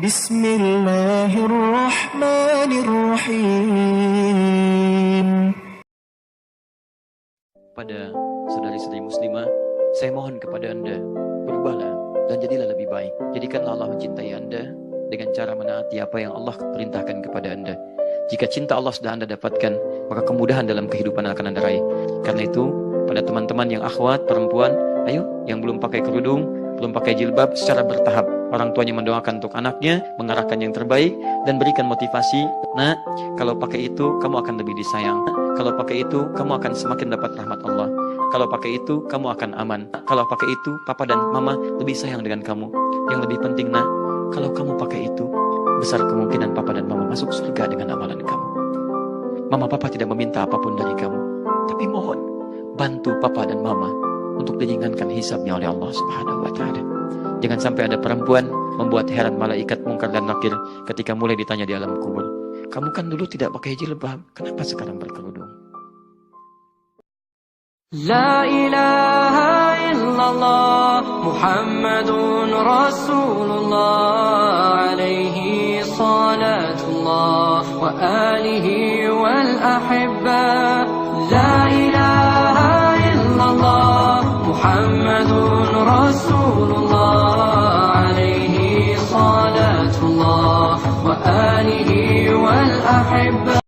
Bismillahirrahmanirrahim. Pada saudari-saudari muslimah, saya mohon kepada Anda, berubahlah dan jadilah lebih baik. Jadikanlah Allah mencintai Anda dengan cara menaati apa yang Allah perintahkan kepada Anda. Jika cinta Allah sudah Anda dapatkan, maka kemudahan dalam kehidupan akan Anda raih. Karena itu, pada teman-teman yang akhwat, perempuan, ayo yang belum pakai kerudung, belum pakai jilbab, secara bertahap. Orang tuanya mendoakan untuk anaknya, mengarahkan yang terbaik, dan berikan motivasi. Nah, kalau pakai itu, kamu akan lebih disayang. Kalau pakai itu, kamu akan semakin dapat rahmat Allah. Kalau pakai itu, kamu akan aman. Kalau pakai itu, papa dan mama lebih sayang dengan kamu. Yang lebih penting, nak, kalau kamu pakai itu, besar kemungkinan papa dan mama masuk surga dengan amalan kamu. Mama papa tidak meminta apapun dari kamu, tapi mohon, bantu papa dan mama untuk diringankan hisabnya oleh Allah Subhanahu wa Ta'ala. Jangan sampai ada perempuan membuat heran malaikat Mungkar dan Nakir ketika mulai ditanya di alam kubur. Kamu kan dulu tidak pakai jilbab, kenapa sekarang berkerudung? La ilaha illallah Muhammadun Rasulullah alaihi salatullah wa alihi wal ahibba. La ilaha illallah Muhammadun Rasulullah alaihi salatullah wa alihi wal ahibba.